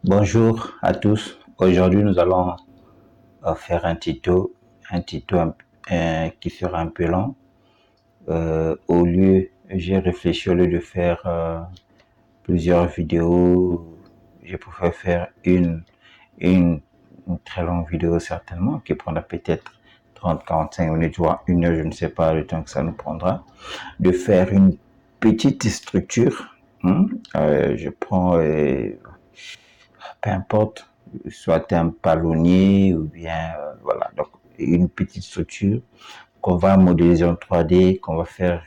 Bonjour à tous. Aujourd'hui, nous allons faire un tuto qui sera un peu long. J'ai réfléchi au lieu de faire plusieurs vidéos, je préfère faire une, une très longue vidéo certainement qui prendra peut-être 30-45 minutes, voire une heure, je ne sais pas le temps que ça nous prendra, de faire une petite structure. Je prends peu importe, soit un palonnier ou bien, voilà, donc une petite structure qu'on va modéliser en 3D, qu'on va faire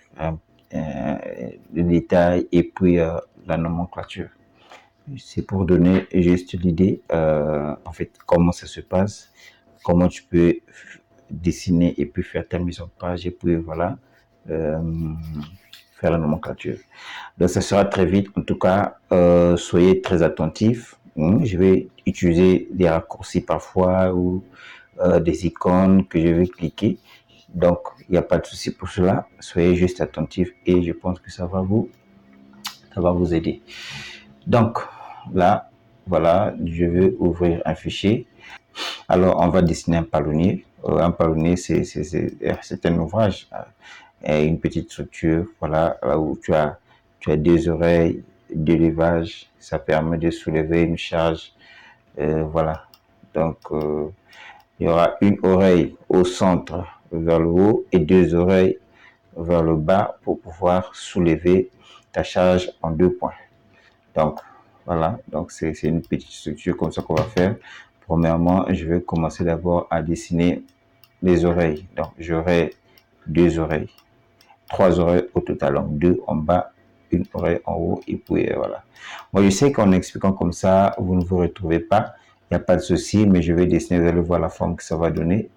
le détail et puis la nomenclature. C'est pour donner juste l'idée, en fait, comment ça se passe, comment tu peux dessiner et puis faire ta mise en page et puis voilà, euh, faire la nomenclature. Donc ça sera très vite. En tout cas, soyez très attentifs. Je vais utiliser des raccourcis parfois ou des icônes que je vais cliquer. Donc, il n'y a pas de souci pour cela. Soyez juste attentifs et je pense que ça va vous aider. Donc, là, voilà, je vais ouvrir un fichier. Alors, on va dessiner un palonnier. Un palonnier, c'est un ouvrage, une petite structure, voilà, où tu as deux oreilles, deux levages. Ça permet de soulever une charge. Voilà. Donc, il y aura une oreille au centre vers le haut et deux oreilles vers le bas pour pouvoir soulever ta charge en 2 points. Donc, voilà. Donc, c'est une petite structure comme ça qu'on va faire. Premièrement, je vais commencer d'abord à dessiner les oreilles. Donc, j'aurai deux oreilles, trois oreilles au total. Donc, deux en bas, une oreille en haut et puis voilà. Moi, je sais qu'en expliquant comme ça, vous ne vous retrouvez pas. Il n'y a pas de souci, mais je vais dessiner, vous allez voir la forme que ça va donner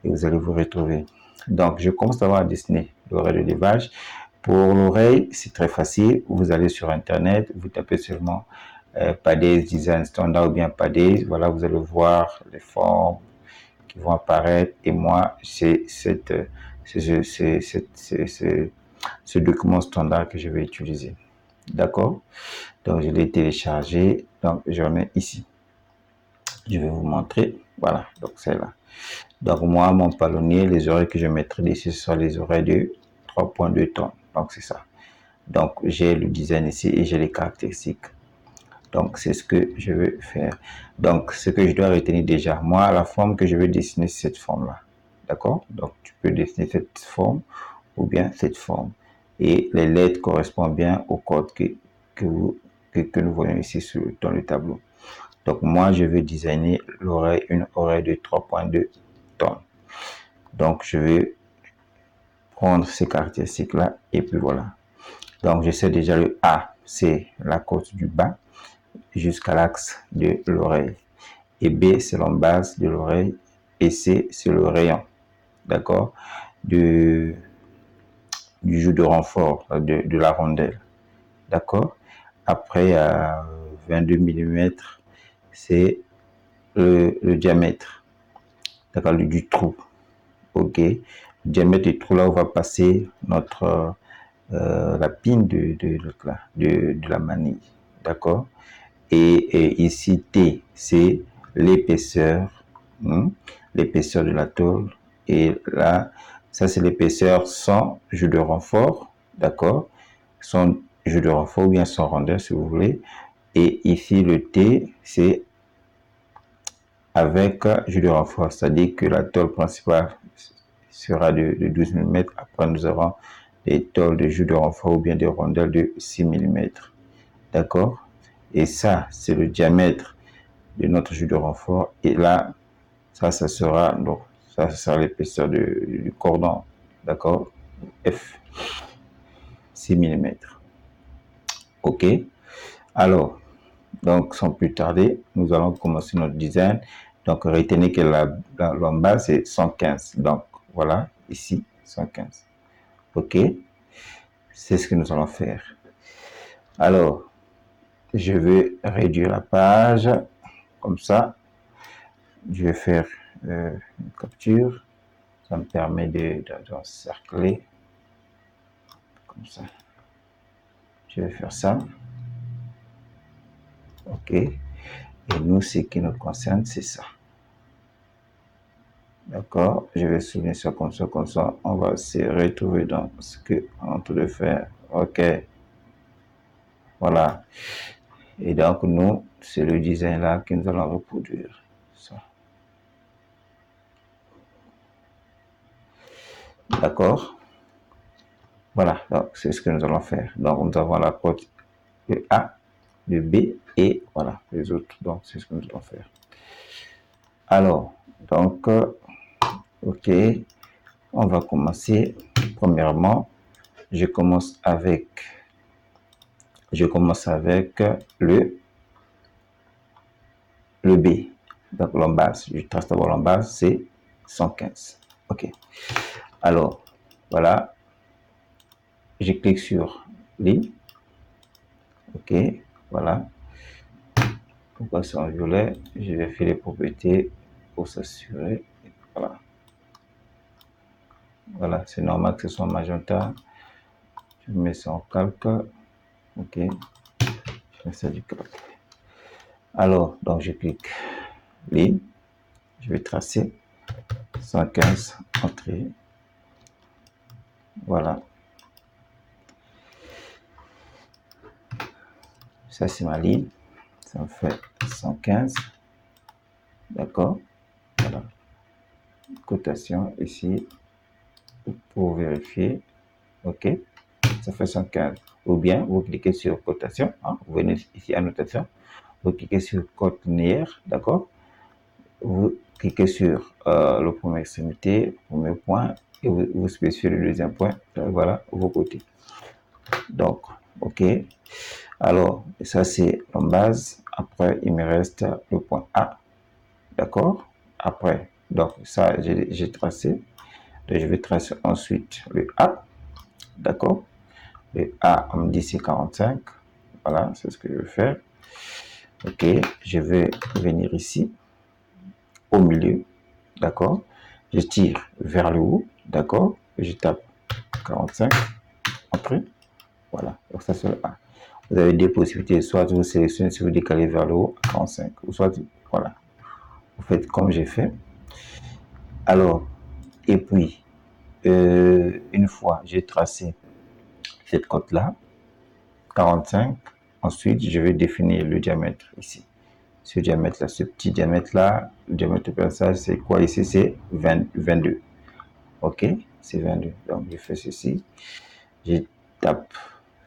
et vous allez vous retrouver. Donc, je commence d'abord à dessiner l'oreille de levage. Pour l'oreille, c'est très facile. Vous allez sur Internet, vous tapez seulement Padaze Design Standard ou bien Padaze. Voilà, vous allez voir les formes qui vont apparaître. Et moi, c'est ce document standard que je vais utiliser. D'accord? Donc, je l'ai téléchargé. Donc, j'en ai ici. Je vais vous montrer. Voilà, donc c'est là. Donc, moi, mon palonnier, les oreilles que je mettrai ici, ce sont les oreilles de 3,2 tonnes. Donc, c'est ça. Donc, j'ai le design ici et j'ai les caractéristiques. Donc, c'est ce que je vais faire. Donc, ce que je dois retenir déjà, moi, la forme que je vais dessiner, c'est cette forme-là. D'accord? Donc, tu peux dessiner cette forme ou bien cette forme. Et les lettres correspondent bien au code que nous voyons ici dans le tableau. Donc, moi, je vais designer une oreille de 3,2 tonnes. Donc, je vais prendre ces caractéristiques-là et puis voilà. Donc, je sais déjà le A, c'est la côte du bas jusqu'à l'axe de l'oreille. Et B, c'est l'embase de l'oreille. Et C, c'est le rayon, d'accord, du joue de renfort, de la rondelle, d'accord. Après, à 22 mm, c'est le diamètre, d'accord, du trou, ok. Le diamètre du trou, là, on va passer la pine de la manille, d'accord. Et ici, T, c'est l'épaisseur, l'épaisseur de la tôle. Et là, ça, c'est l'épaisseur sans jeu de renfort, d'accord? Sans jeu de renfort ou bien sans rondeur, si vous voulez. Et ici, le T, c'est avec jeu de renfort, c'est-à-dire que la tôle principale sera de 12 mm. Après, nous avons des tôles de jeu de renfort ou bien des rondelles de 6 mm. D'accord? Et ça, c'est le diamètre de notre jeu de renfort. Et là, ça sera, donc, ça sera l'épaisseur du cordon. D'accord? F, 6 mm. OK? Alors, donc, sans plus tarder, nous allons commencer notre design. Donc, retenez que l'embase, c'est 115. Donc, voilà, ici, 115. OK? C'est ce que nous allons faire. Alors, je vais réduire la page comme ça. Je vais faire une capture. Ça me permet d'encercler comme ça. Je vais faire ça. OK. Et nous, ce qui nous concerne, c'est ça. D'accord? Je vais souligner ça, comme ça, on va se retrouver dans ce qu'on est en train de faire. OK. Voilà. Et donc, nous, c'est le design là que nous allons reproduire. Ça. D'accord? Voilà, donc c'est ce que nous allons faire. Donc, nous avons la porte de A, de B, et voilà, les autres. Donc, c'est ce que nous allons faire. Alors, donc, OK, on va commencer. Premièrement, je commence avec le B. Donc, l'embase, je trace d'abord l'embase, c'est 115. OK. Alors, voilà, je clique sur ligne. OK, voilà. Pourquoi c'est en violet? Je vais faire les propriétés pour s'assurer. Voilà. Voilà, c'est normal que ce soit magenta. Je mets ça en calque. OK. Je mets ça du calque. Alors, donc je clique ligne. Je vais tracer 115 entrée. Voilà. Ça, c'est ma ligne. Ça me fait 115. D'accord. Voilà. Cotation ici pour vérifier. OK. Ça fait 115. Ou bien, vous cliquez sur cotation. Hein, vous venez ici à notation. Vous cliquez sur code linéaire. D'accord. Vous cliquez sur le premier extrémité, premier point, et vous spécifiez le deuxième point. Voilà, vos côtés. Donc, OK. Alors, ça, c'est en base. Après, il me reste le point A. D'accord? Après, donc, ça, j'ai tracé. Donc, je vais tracer ensuite le A. D'accord? Le A, on me dit c'est 45. Voilà, c'est ce que je vais faire. OK. Je vais venir ici, au milieu. D'accord? Je tire vers le haut. D'accord? Je tape 45. Après, voilà. Donc, ça, c'est le A. Vous avez deux possibilités. Soit vous sélectionnez si vous décalez vers le haut, 45. Ou soit, voilà. Vous faites comme j'ai fait. Alors, et puis, une fois j'ai tracé cette côte-là, 45, ensuite, je vais définir le diamètre ici. Ce diamètre-là, ce petit diamètre-là, le diamètre de passage, c'est quoi ici? C'est 22. OK? C'est 22. Donc, je fais ceci. Je tape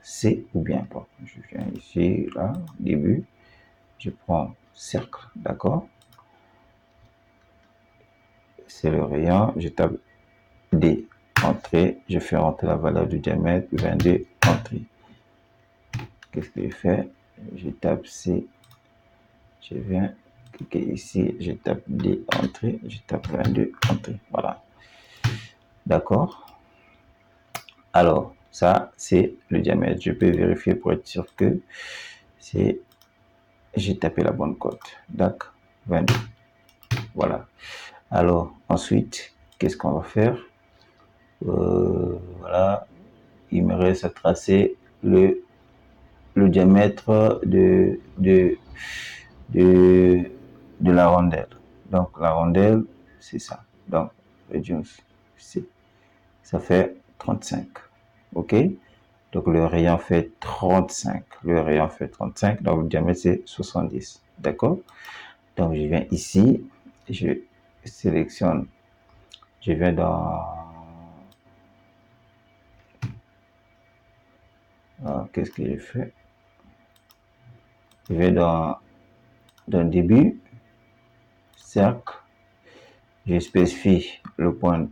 C ou bien pas. Je viens ici, là, début. Je prends cercle, d'accord? C'est le rayon. Je tape D, entrée. Je fais rentrer la valeur du diamètre, 22, entrée. Qu'est-ce que je fais? Je tape C. Je viens cliquer ici. Je tape D, entrée. Je tape 22, entrée. Voilà. D'accord? Alors, ça, c'est le diamètre. Je peux vérifier pour être sûr que j'ai tapé la bonne cote. D'accord? 22. Voilà. Alors, ensuite, qu'est-ce qu'on va faire? Voilà. Il me reste à tracer le diamètre de la rondelle. Donc, la rondelle, c'est ça. Donc, reduce, ça fait 35. OK? Donc, le rayon fait 35. Le rayon fait 35. Donc, le diamètre, c'est 70. D'accord? Donc, je viens ici. Je sélectionne. Je viens dans... qu'est-ce que j'ai fait? Je vais dans début, cercle. Je spécifie le point,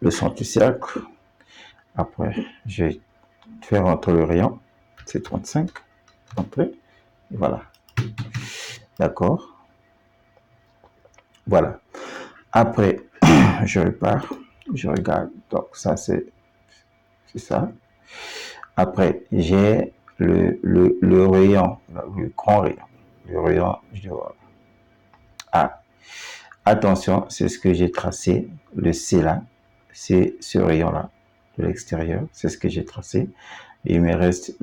le centre du cercle. Après, je vais faire entre le rayon. C'est 35. Entrée. Voilà. D'accord. Voilà. Après, je repars. Je regarde. Donc, ça, c'est ça. Après, j'ai le rayon, le grand rayon. Le rayon, je vois. Ah, attention, c'est ce que j'ai tracé. Le C là, c'est ce rayon-là de l'extérieur. C'est ce que j'ai tracé. Et il me reste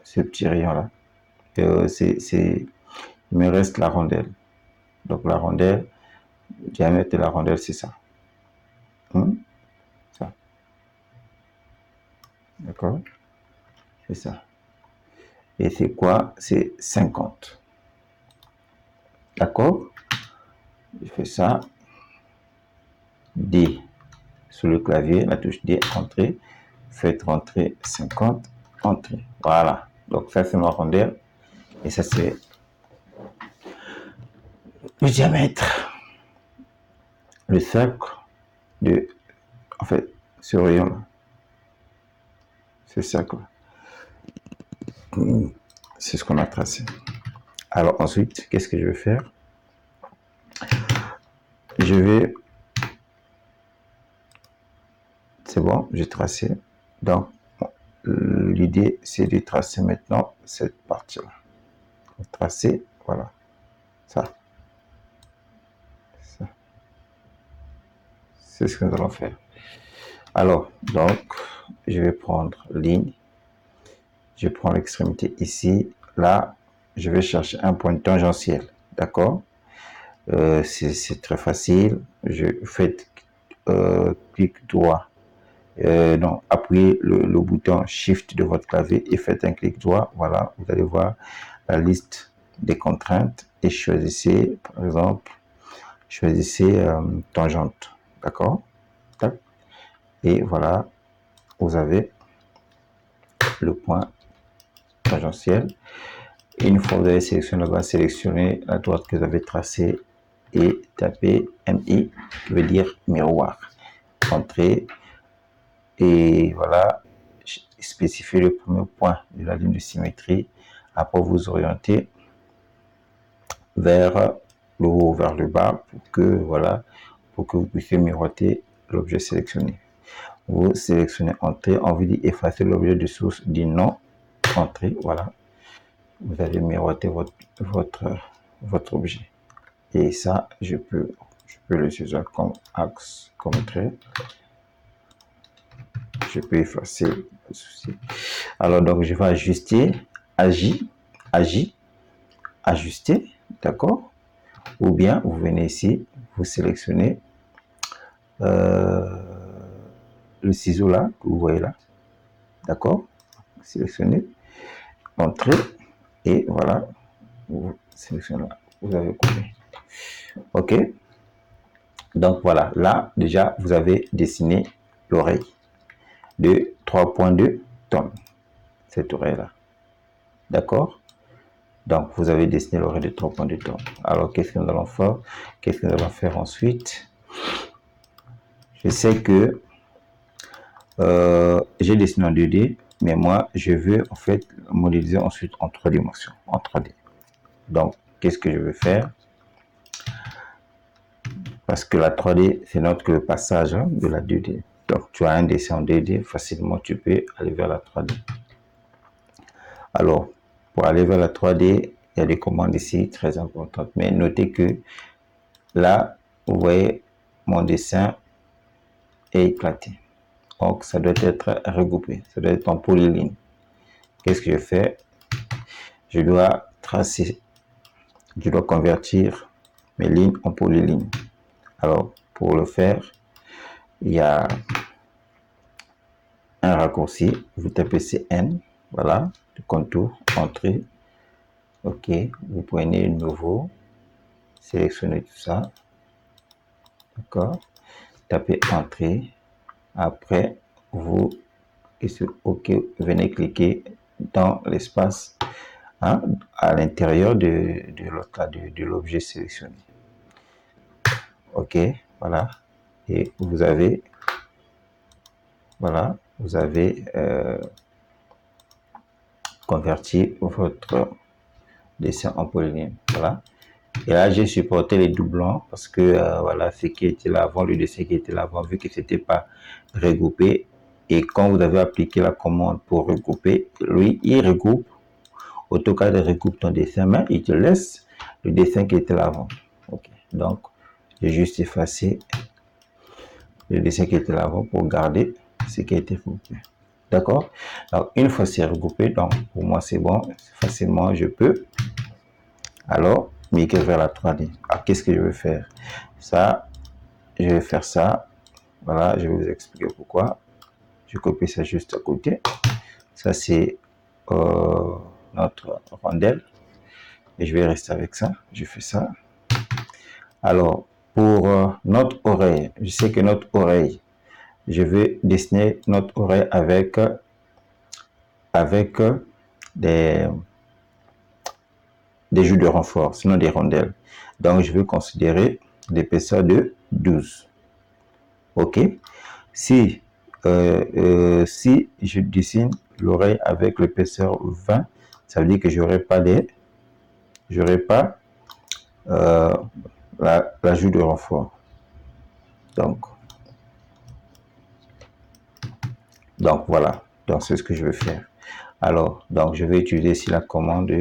ce petit rayon-là. il me reste la rondelle. Donc la rondelle, le diamètre de la rondelle, c'est ça. Ça. D'accord? C'est ça. Et c'est quoi? C'est 50. D'accord? Je fais ça. D sur le clavier, la touche D, entrée. Faites rentrer 50, entrée. Voilà. Donc ça, c'est ma rondelle. Et ça, c'est le diamètre. Le cercle de, en fait, ce rayon-là. Ce cercle. C'est ce qu'on a tracé. Alors ensuite, qu'est-ce que je vais faire? Je vais... C'est bon, j'ai tracé. Donc, l'idée, c'est de tracer maintenant cette partie-là. Tracer, voilà. Ça. C'est ce que nous allons faire. Alors, donc, je vais prendre ligne. Je prends l'extrémité ici. Là, je vais chercher un point tangentiel. D'accord? C'est très facile. Je fais clic droit. Non, appuyez le bouton Shift de votre clavier et faites un clic droit. Voilà, vous allez voir la liste des contraintes et choisissez, par exemple, choisissez tangente. D'accord? Et voilà, vous avez le point tangentiel. Et une fois que vous avez sélectionné là-bas, sélectionnez la droite que vous avez tracée et tapez MI, qui veut dire miroir. Entrez et voilà, spécifiez le premier point de la ligne de symétrie. Après, vous orientez vers le haut, vers le bas pour que, voilà, pour que vous puissiez miroiter l'objet sélectionné. Vous sélectionnez entrée, on vous dit effacer l'objet de source, dit non, entrée, voilà. Vous allez miroiter votre objet. Et ça, je peux le choisir comme axe, comme trait. Je peux effacer, pas de souci. Alors, donc, je vais ajuster, ajuster, d'accord? Ou bien, vous venez ici, vous sélectionnez le ciseau là, que vous voyez là, d'accord? Sélectionnez, entrée, et voilà, vous sélectionnez là, vous avez coupé. Ok? Donc voilà, là, déjà, vous avez dessiné l'oreille de 3,2 tonnes, cette oreille-là. D'accord? Donc, vous avez dessiné l'oreille de 3,2 tonnes. Alors, qu'est-ce que nous allons faire? Qu'est-ce que nous allons faire ensuite? Je sais que j'ai dessiné en 2D, mais moi, je veux en fait modéliser ensuite en 3 dimensions, en 3D. Donc, qu'est-ce que je vais faire? Parce que la 3D, c'est notre que le passage de la 2D. Donc, tu as un dessin en 2D, facilement, tu peux aller vers la 3D. Alors, pour aller vers la 3D, il y a des commandes ici très importantes. Mais notez que là, vous voyez, mon dessin est éclaté. Donc, ça doit être regroupé. Ça doit être en polyligne. Qu'est-ce que je fais? Je dois tracer, je dois convertir mes lignes en polyligne. Alors, pour le faire, il y a un raccourci. Vous tapez CN, voilà, le contour, entrée. OK, vous prenez nouveau, sélectionnez tout ça. D'accord, tapez entrée. Après, vous, et sur OK, venez cliquer dans l'espace à l'intérieur de l'objet sélectionné. OK, voilà. Et vous avez, voilà, vous avez converti votre dessin en polyligne. Voilà. Et là, j'ai supporté les doublons parce que voilà, ce qui était là avant, le dessin qui était là avant, vu que c'était pas regroupé. Et quand vous avez appliqué la commande pour regrouper, lui, il regroupe. AutoCAD regroupe ton dessin, mais il te laisse le dessin qui était là avant. Ok. Donc, j'ai juste effacé le dessin qui était là avant pour garder ce qui a été regroupé. D'accord? Alors, une fois c'est regroupé, donc pour moi c'est bon, facilement je peux alors migrer vers la 3D. Alors, qu'est-ce que je vais faire? Ça, je vais faire ça. Voilà, je vais vous expliquer pourquoi. Je copie ça juste à côté. Ça, c'est notre rondelle. Et je vais rester avec ça. Je fais ça. Alors, pour notre oreille, je sais que notre oreille, je vais dessiner notre oreille avec des, des jus de renfort, sinon des rondelles. Donc, je vais considérer l'épaisseur de 12. OK? Si, si je dessine l'oreille avec l'épaisseur 20, ça veut dire que j'aurai pas euh, l'ajout de renfort. Donc voilà. Donc c'est ce que je vais faire. Alors, donc je vais utiliser ici la commande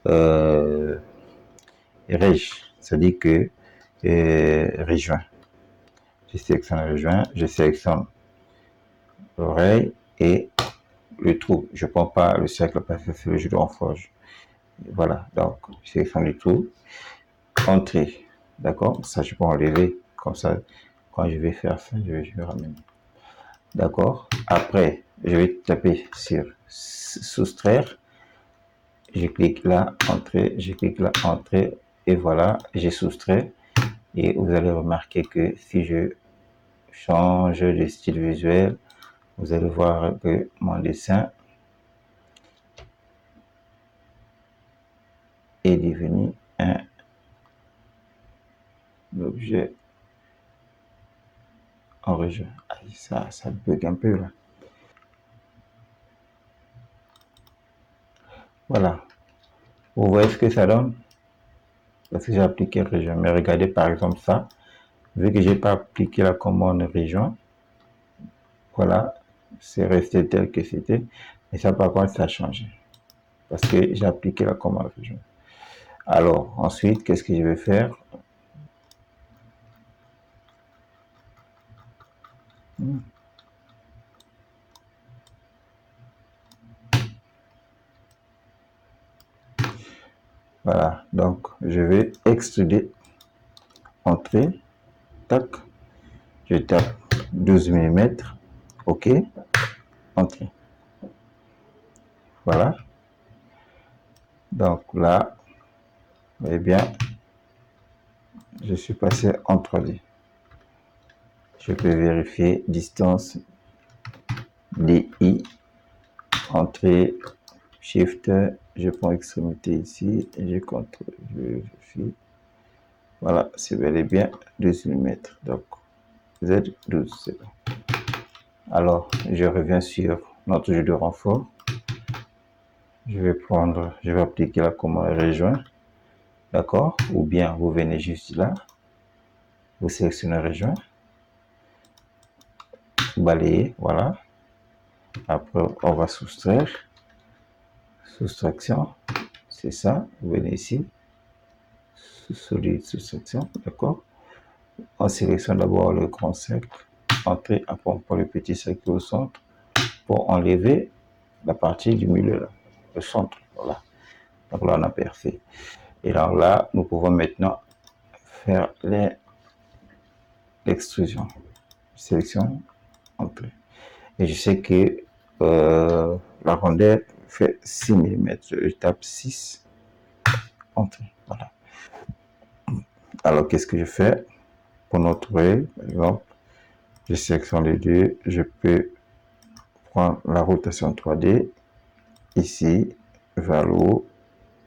euh, reg, c'est-à-dire que rejoint. Je sélectionne rejoint, je sélectionne l'oreille et le trou. Je ne prends pas le cercle parce que c'est le jeu de renfort. Voilà, donc je sélectionne le trou. Entrée, d'accord? Ça, je peux enlever. Comme ça, quand je vais faire ça, je vais ramener. D'accord? Après, je vais taper sur soustraire. Je clique là, entrée, je clique là, entrée, et voilà, j'ai soustrait. Et vous allez remarquer que si je change de style visuel, vous allez voir que mon dessin est devenu un objet en région. Ça bug un peu là. Voilà. Vous voyez ce que ça donne? Parce que j'ai appliqué région. Mais regardez par exemple ça. Vu que j'ai pas appliqué la commande région, voilà, c'est resté tel que c'était. Mais ça par contre, ça a changé. Parce que j'ai appliqué la commande région. Alors, ensuite, qu'est-ce que je vais faire? Voilà, donc je vais extruder, entrée, tac, je tape 12 mm, ok, entrée. Voilà, donc là, eh bien, je suis passé en 3D. Je peux vérifier distance DI, entrée, shift, je prends extrémité ici, et je contrôle, je vérifie. Voilà, c'est bel et bien 12 mm. Donc, Z12, c'est bon. Alors, je reviens sur notre jeu de renfort. Je vais appliquer la commande rejoindre. D'accord? Ou bien vous venez juste là, vous sélectionnez rejoindre, balayez, voilà. Après, on va soustraire. Soustraction, c'est ça. Vous venez ici, solide soustraction, d'accord? On sélectionne d'abord le grand cercle, entrée, après on prend le petit cercle au centre pour enlever la partie du milieu, là, le centre, voilà. Donc là, on a parfait. Et là, nous pouvons maintenant faire l'extrusion. Sélection, entrée. Et je sais que la rondelle fait 6 mm. Je tape 6, entrée. Voilà. Alors, qu'est-ce que je fais? Pour notre œil, par exemple, je sélectionne les deux. Je peux prendre la rotation 3D ici, vers le haut.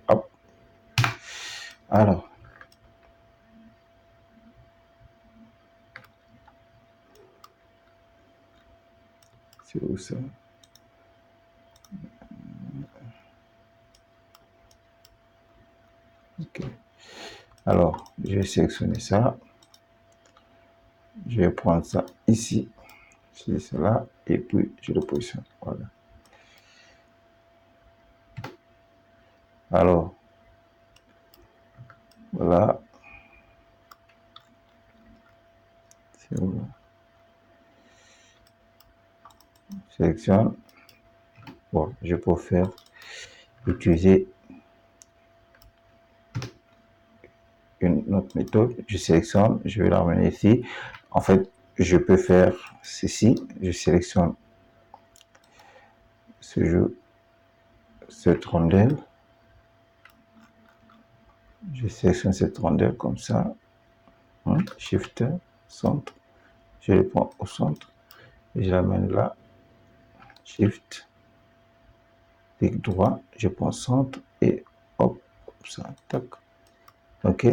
Hop. Alors, c'est où ça? Ok. Alors, je vais sélectionner ça. Je vais prendre ça ici. C'est cela. Et puis, je le positionne. Voilà. Alors, voilà. C'est où là? sélectionne. Bon, je préfère utiliser une autre méthode. Je sélectionne, je vais la ramener ici. En fait, je peux faire ceci. Je sélectionne cette rondelle. Je sélectionne cette rondelle comme ça. Shift, centre. Je le prends au centre. Et je l'amène là. Shift, clic droit. Je prends centre et hop, comme ça. Tac. OK.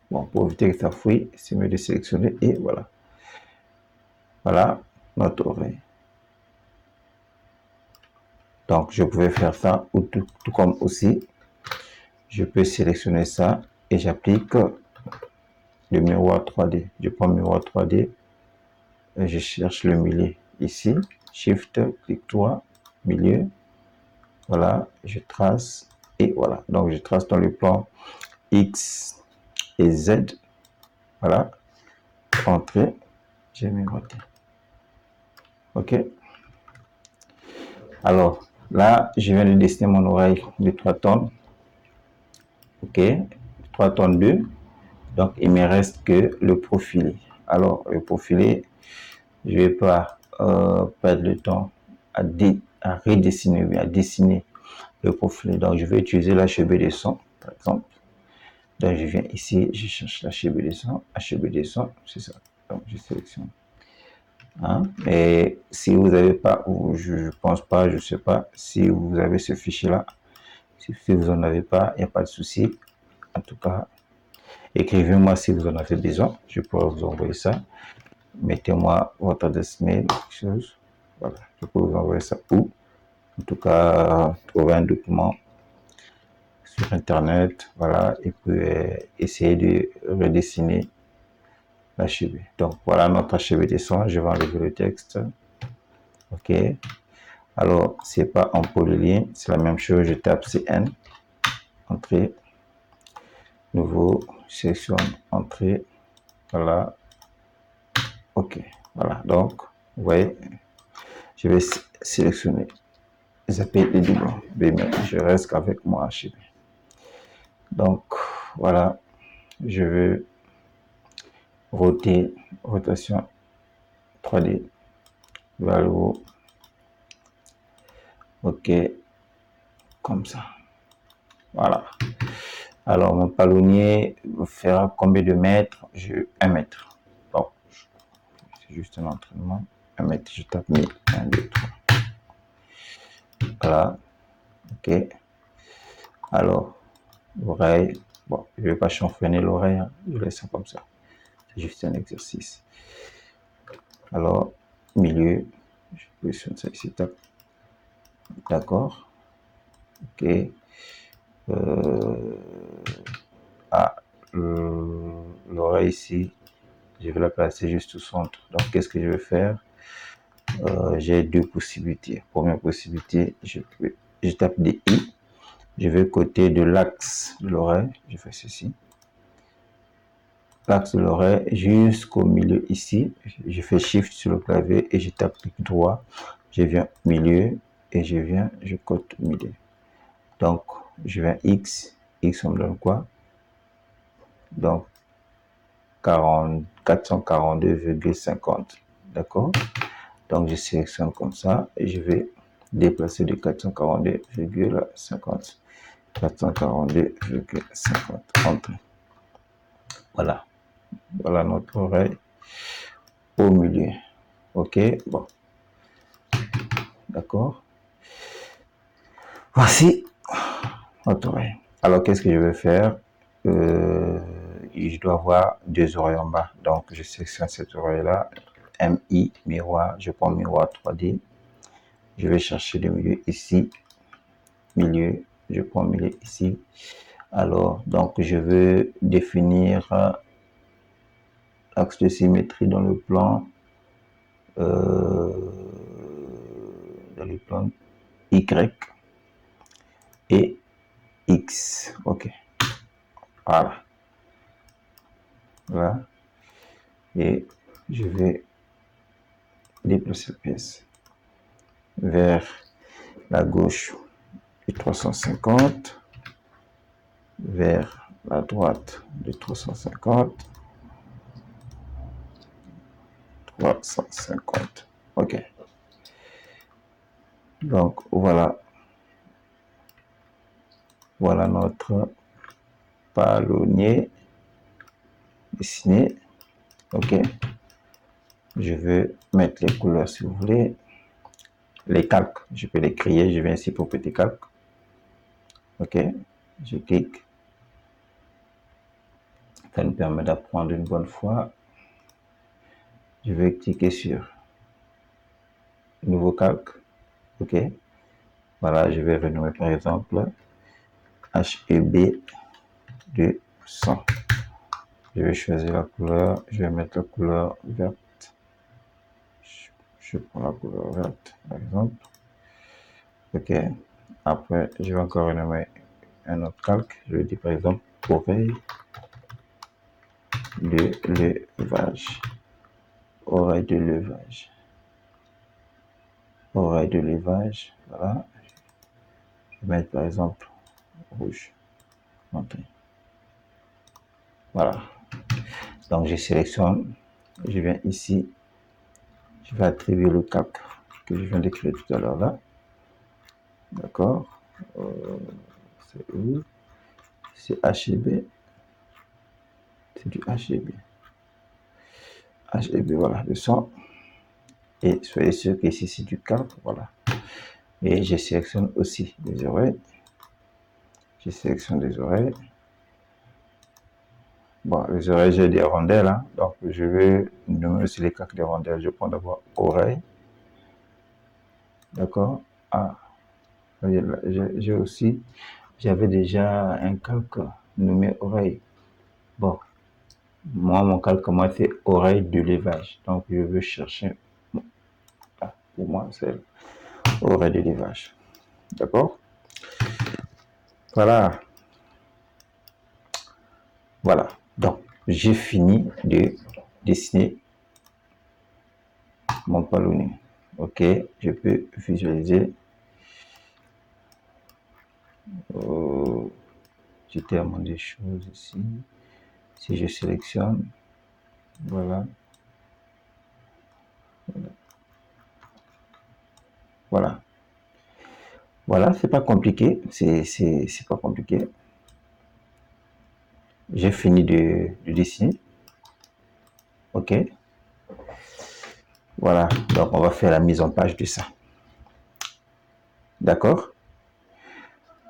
Bon, pour éviter que ça fouille, c'est mieux de sélectionner et voilà. Voilà notre oreille. Donc, je pouvais faire ça, ou tout comme aussi, je peux sélectionner ça et j'applique le miroir 3D. Je prends le miroir 3D et je cherche le milieu ici. Shift, clic droit, milieu. Voilà, je trace et voilà. Donc, je trace dans le plan X et Z. Voilà. Entrée, j'ai miroité. OK. Alors, là, je viens de dessiner mon oreille de 3 tonnes. OK. 3 tonnes 2. Donc, il me reste que le profilé. Alors, le profilé, je ne vais pas perdre le temps à redessiner, à dessiner le profilé. Donc, je vais utiliser l'HB des sons, par exemple. Donc, je viens ici, je cherche l'HB des sons. HB des sons, c'est ça. Donc, je sélectionne. Et si vous n'avez pas, ou je ne pense pas, je ne sais pas, si vous avez ce fichier-là, si vous n'en avez pas, il n'y a pas de souci. En tout cas, écrivez-moi si vous en avez besoin. Je pourrais vous envoyer ça. Mettez-moi votre adresse mail, quelque chose. Voilà, je peux vous envoyer ça ou, en tout cas, trouver un document sur Internet. Voilà, et puis essayer de redessiner l'HB. Donc, voilà notre HB des sons. Je vais enlever le texte. OK. Alors, c'est pas en polyligne, c'est la même chose. Je tape CN, entrée, nouveau, sélectionne, entrée. Voilà. OK. Voilà. Donc, vous voyez, je vais sélectionner, zapper les doublons. Mais je reste avec mon archive. Donc, voilà. Je veux rotation 3D vers le haut. OK. Comme ça. Voilà. Alors, mon palonnier fera combien de mètres? 1 mètre. Bon, c'est juste un entraînement. 1 mètre, je tape 1000. 1, 2, 3. Voilà. OK. Alors, l'oreille. Bon, je ne vais pas chanfreiner l'oreille. Je laisse ça comme ça. C'est juste un exercice. Alors, milieu. Je positionne ça ici. D'accord. OK. L'oreille ici, je vais la placer juste au centre. Donc, qu'est-ce que je vais faire? J'ai deux possibilités. Première possibilité, je tape des I. Je vais côté de l'axe de l'oreille. Je fais ceci. L'axe de l'oreille jusqu'au milieu ici. Je fais Shift sur le clavier et je tape clic droit. Je viens au milieu et je cote au milieu. Donc, je viens X. X, on me donne quoi? Donc, 442,50. D'accord? Donc, je sélectionne comme ça et je vais déplacer de 442,50. 442,50. Entrée. Voilà. Voilà notre oreille au milieu. OK? Bon. D'accord? Voici notre oreille. Alors, qu'est-ce que je vais faire? Je dois avoir deux oreilles en bas. Donc, je sélectionne cette oreille-là. MI, miroir. Je prends miroir 3D. Je vais chercher le milieu ici. Milieu. Je prends milieu ici. Alors, donc, je veux définir l'axe de symétrie dans le plan. Y et X. OK. Voilà. Voilà. Et je vais déplacer la pièce vers la gauche de 350, vers la droite de 350, 350. OK. Donc, voilà notre palonnier dessiné. OK. Je vais mettre les couleurs si vous voulez. Les calques, je peux les créer. Je viens ici pour petit calque. OK. Je clique. Ça nous permet d'apprendre une bonne fois. Je vais cliquer sur nouveau calque. OK. Voilà, je vais renommer par exemple HEB 200. Je vais choisir la couleur. Je vais mettre la couleur verte. Je prends la couleur verte, par exemple. OK. Après, je vais encore renommer un autre calque. Je vais dire par exemple oreille de levage. Oreille de levage. Oreille de levage. Voilà. Je vais mettre par exemple rouge. Monter. Voilà. Donc je sélectionne. Je viens ici. Je vais attribuer le calque que je viens de créer tout à l'heure là. D'accord. C'est où? C'est HEB. C'est du HEB. HEB, voilà, le son. Et soyez sûr que ici c'est du calque, voilà. Et je sélectionne aussi les oreilles. Je sélectionne les oreilles. Bon, les oreilles, j'ai des rondelles, hein, donc je vais nommer aussi les calques des rondelles. Je prends d'abord oreille. D'accord. Ah, j'ai aussi, j'avais déjà un calque nommé oreille. Bon, moi, mon calque, moi, c'est oreille de levage. Donc, je veux chercher, pour moi, c'est oreille de levage. D'accord. Voilà. Voilà. Donc, j'ai fini de dessiner mon palonnier. OK. Je peux visualiser. Je termine des choses ici. Si je sélectionne, voilà. Voilà. Voilà, c'est pas compliqué. C'est pas compliqué. J'ai fini de dessiner. OK. Voilà. Donc, on va faire la mise en page de ça. D'accord.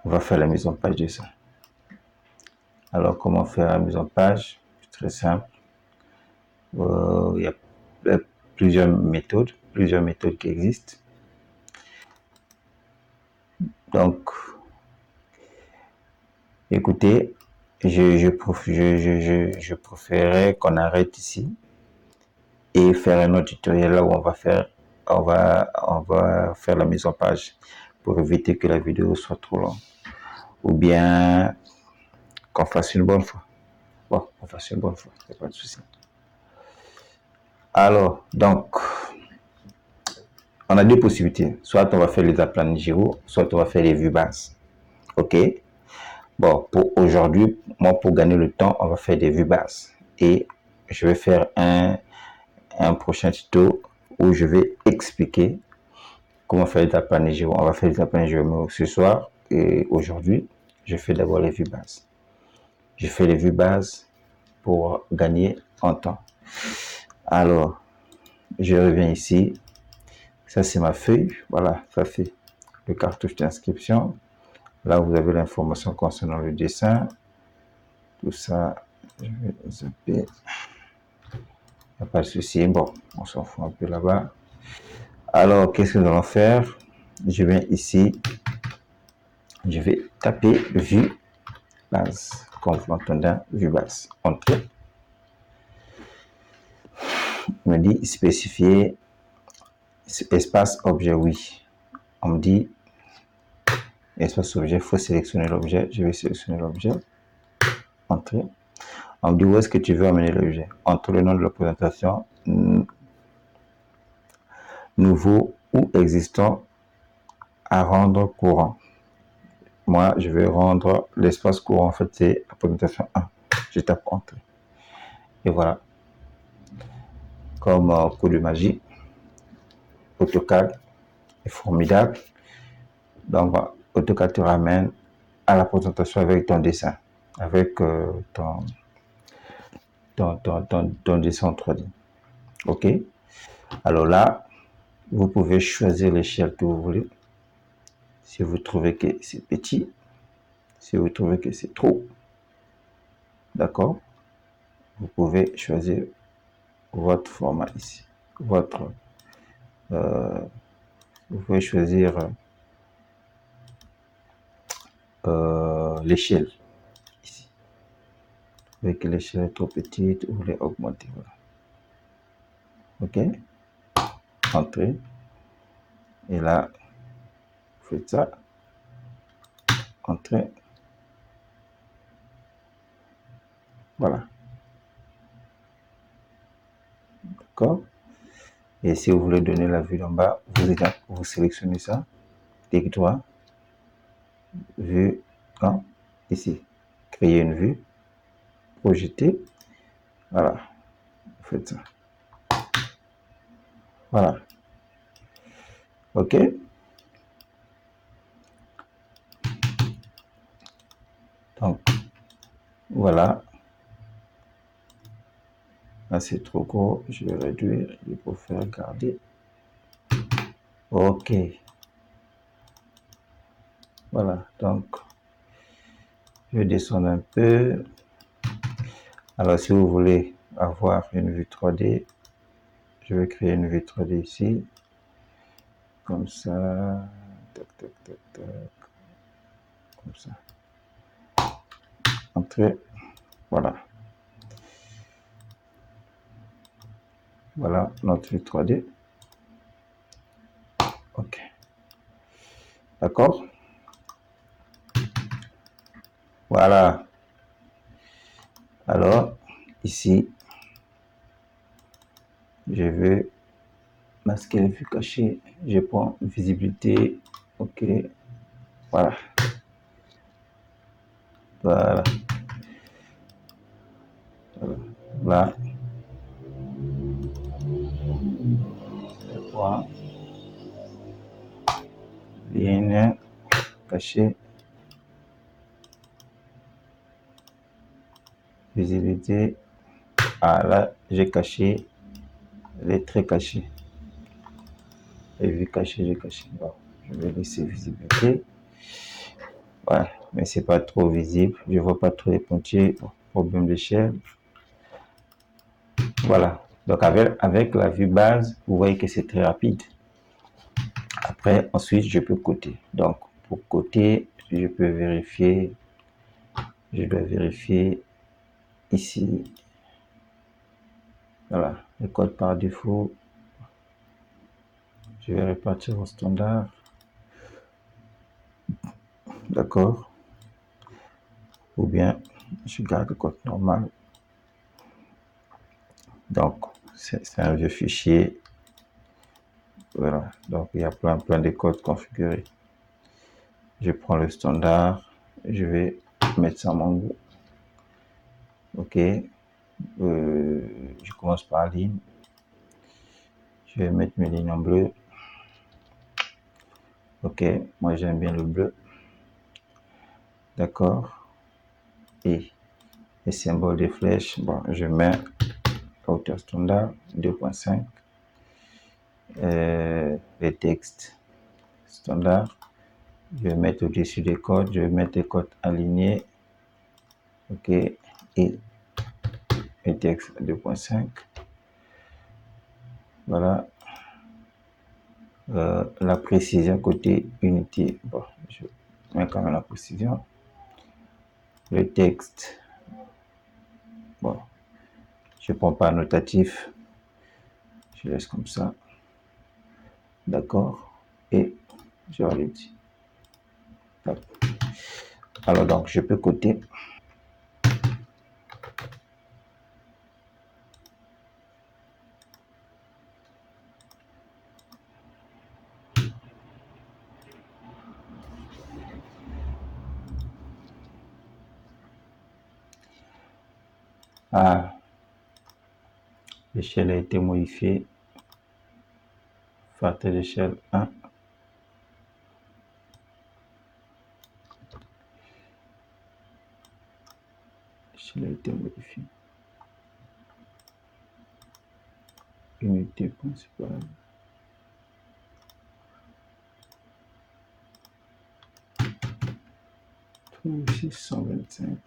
On va faire la mise en page de ça. Alors, comment faire la mise en page? Très simple. Il y a plusieurs méthodes qui existent. Donc, écoutez, je préférerais qu'on arrête ici et faire un autre tutoriel là où on va faire la mise en page pour éviter que la vidéo soit trop longue. Ou bien qu'on fasse une bonne fois. Bon, on fasse une bonne fois, il n'y a pas de souci. Alors, donc, on a deux possibilités. Soit on va faire les aplats Giro, soit on va faire les vues basses. OK? Bon, pour aujourd'hui, moi, pour gagner le temps, on va faire des vues basses. Et je vais faire un prochain tuto où je vais expliquer comment faire les aplats Giro. On va faire les aplats Giro ce soir et aujourd'hui, je fais d'abord les vues basses. Je fais les vues basses pour gagner en temps. Alors, je reviens ici. Ça, c'est ma feuille. Voilà, ça c'est le cartouche d'inscription. Là, vous avez l'information concernant le dessin. Tout ça, je vais zapper. Il n'y a pas de souci. Bon, on s'en fout un peu là-bas. Alors, qu'est-ce que nous allons faire? Je viens ici. Je vais taper vue base. Comme vous l'entendez, vue base. Entrée. On me dit spécifier espace objet, oui. On me dit espace objet, il faut sélectionner l'objet. Je vais sélectionner l'objet. Entrée. On me dit où est-ce que tu veux amener l'objet. Entre le nom de la présentation, nouveau ou existant à rendre courant. Moi, je vais rendre l'espace courant. En fait, c'est la présentation 1. Je tape Entrée. Et voilà. Comme coup de magie, AutoCAD est formidable. Donc, AutoCAD te ramène à la présentation avec ton dessin, avec ton dessin en 3D. OK? Alors là, vous pouvez choisir l'échelle que vous voulez. Si vous trouvez que c'est petit, si vous trouvez que c'est trop, d'accord? Vous pouvez choisir votre format ici. Vous pouvez choisir l'échelle ici. Vous voyez que l'échelle est trop petite, vous voulez augmenter. Voilà. OK? Entrée. Et là, vous faites ça. Entrée. Voilà. D'accord? Et si vous voulez donner la vue d'en bas, vous sélectionnez ça. Clic droit. Vue quand? Ici. Créer une vue. Projeter. Voilà. Vous faites ça. Voilà. OK? Donc, voilà. Là, c'est trop gros. Je vais réduire. Je préfère garder. OK. Voilà. Donc, je vais descendre un peu. Alors, si vous voulez avoir une vue 3D, je vais créer une vue 3D ici. Comme ça. Tac, tac, tac, tac. Comme ça. Entrée. Voilà. Voilà notre vue 3D. OK. D'accord? Voilà. Alors, ici, je vais masquer les vues cachées. Je prends visibilité. OK. Voilà. Voilà. Là. Point. Ligne cachée. Visibilité. Ah là, j'ai caché les traits cachés. Les vues cachées, j'ai caché. Bon, je vais laisser visibilité. Ouais, mais c'est pas trop visible. Je vois pas trop les pontiers. Problème d'échelle. Voilà. Donc avec la vue base, vous voyez que c'est très rapide. Après, ensuite, je peux coter. Donc, pour coter, je peux vérifier. Je dois vérifier ici. Voilà, le code par défaut. Je vais répartir au standard. D'accord. Ou bien, je garde le code normal. Donc, c'est un vieux fichier. Voilà. Donc, il y a plein de codes configurés. Je prends le standard. Je vais mettre ça à mon goût. OK. Je commence par ligne. Je vais mettre mes lignes en bleu. OK. Moi, j'aime bien le bleu. D'accord. Et les symboles des flèches, bon, je mets hauteur standard 2.5. Les textes standard, je vais mettre au-dessus des codes, je vais mettre les codes alignés. OK. Et les textes 2.5. Voilà. La précision côté unité. Bon, je mets quand même la précision. Le texte. Bon, je prends pas notatif. Je laisse comme ça. D'accord. Et je ralentis. Alors donc, je peux coter. Ah, l'échelle a été modifiée. Facteur d'échelle 1. L'échelle a été modifiée. Unité principale. Ici 125.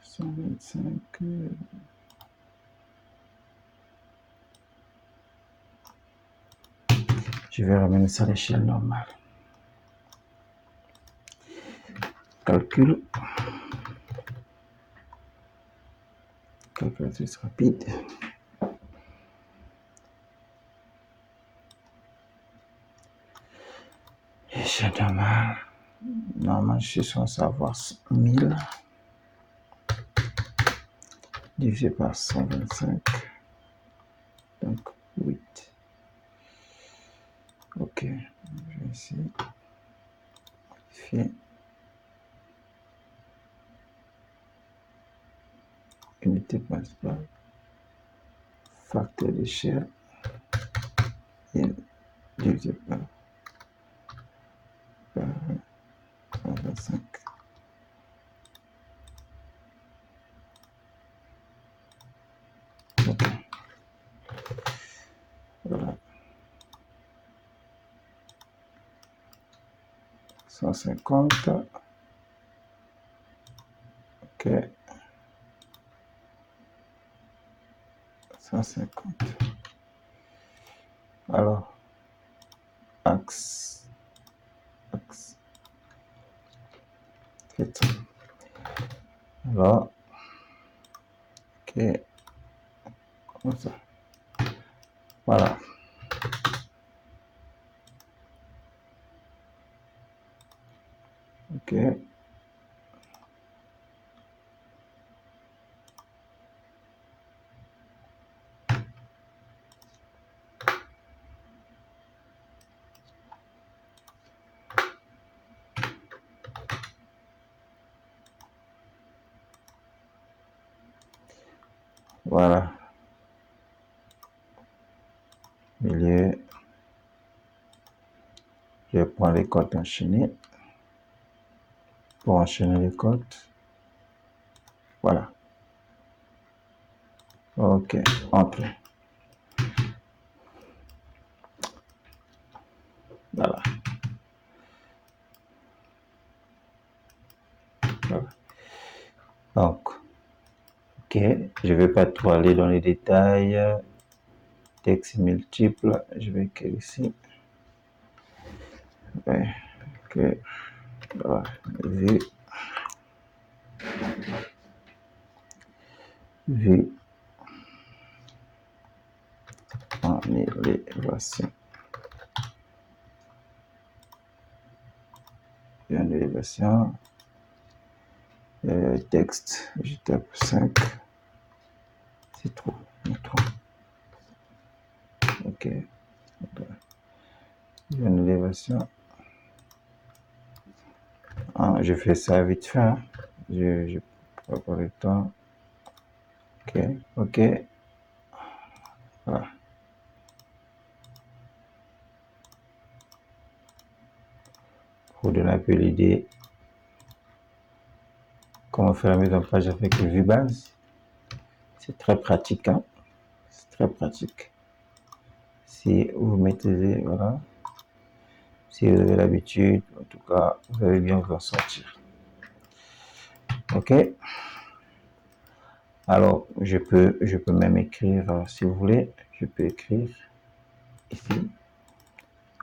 125. Je vais ramener ça à l'échelle normale. Calcul. Calculatrice rapide. Échelle normale. Normalement, je suis censé avoir 1000 divisé par 125. Donc 8. Ok. Je vais essayer. Modifier. Unité principale. Facteur d'échelle. Divisé par 25. Ok. Voilà. 150. Ok. 150. Alors, axe. Fait. Alors, ok. Comme ça. Voilà. Ok. Voilà. Milieu. Je prends les côtes enchaînées. Pour enchaîner les côtes. Voilà. Ok. Entrée. Voilà. Voilà. Donc, ok. Je ne vais pas trop aller dans les détails. Texte multiple. Je vais écrire ici. Ouais. Ok. Voilà. Vue. Vue. En élévation. Vue en élévation. Texte. Je tape 5. C'est trop. Ok. Vue en élévation. Ah, je fais ça vite fait. Hein. Je prends pas le temps. Ok. Ok. Voilà. Pour donner un peu l'idée comment faire la mise en page avec le Vue-Base. C'est très pratique. Hein? C'est très pratique. Si vous maîtrisez, voilà. Si vous avez l'habitude, en tout cas, vous allez bien vous en sortir. Ok. Alors, je peux même écrire, si vous voulez, je peux écrire ici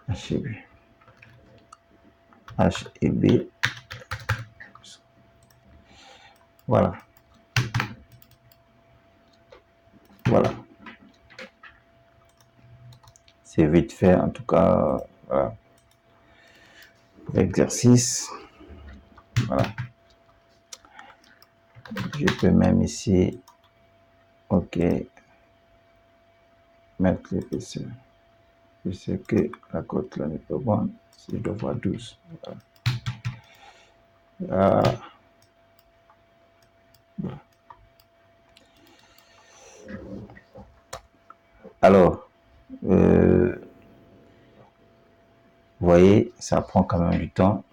HEB. HEB. Voilà. Voilà. C'est vite fait, en tout cas, voilà. Exercice. Voilà. Je peux même ici, ok, mettre l'épaisseur. Je sais que la cote là n'est pas bonne, si je dois voir 12. Voilà. Voilà. Alors, vous voyez, ça prend quand même du temps.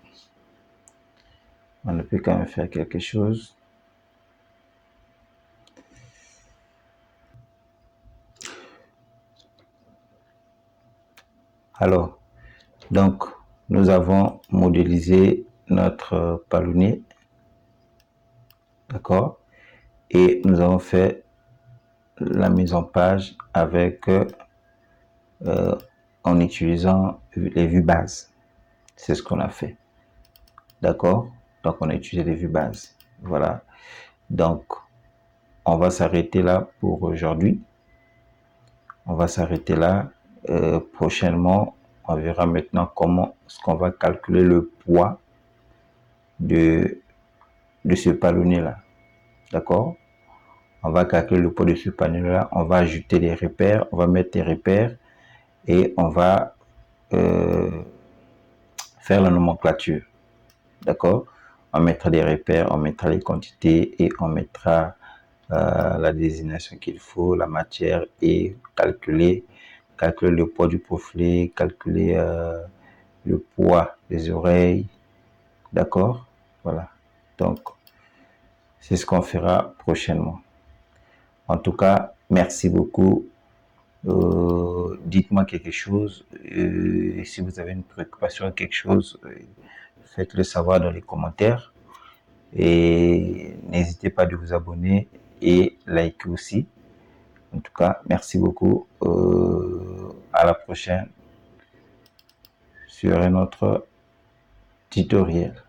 On ne peut quand même faire quelque chose. Alors, donc, nous avons modélisé notre palonnier, d'accord, et nous avons fait la mise en page avec en utilisant les vues bases. C'est ce qu'on a fait, d'accord. Donc, on a utilisé les vues bases. Voilà. Donc, on va s'arrêter là pour aujourd'hui. On va s'arrêter là. Prochainement, on verra maintenant comment est-ce qu'on va calculer le poids de ce palonnier-là. D'accord? On va calculer le poids de ce palonnier-là. On va ajouter les repères. On va mettre les repères et on va faire la nomenclature. D'accord? On mettra des repères, on mettra les quantités et on mettra la désignation qu'il faut, la matière et calculer le poids du profilé, calculer le poids des oreilles. D'accord? Voilà. Donc, c'est ce qu'on fera prochainement. En tout cas, merci beaucoup. Dites-moi quelque chose. Si vous avez une préoccupation, quelque chose, faites-le savoir dans les commentaires. Et n'hésitez pas de vous abonner et liker aussi. En tout cas, merci beaucoup. À la prochaine sur un autre tutoriel.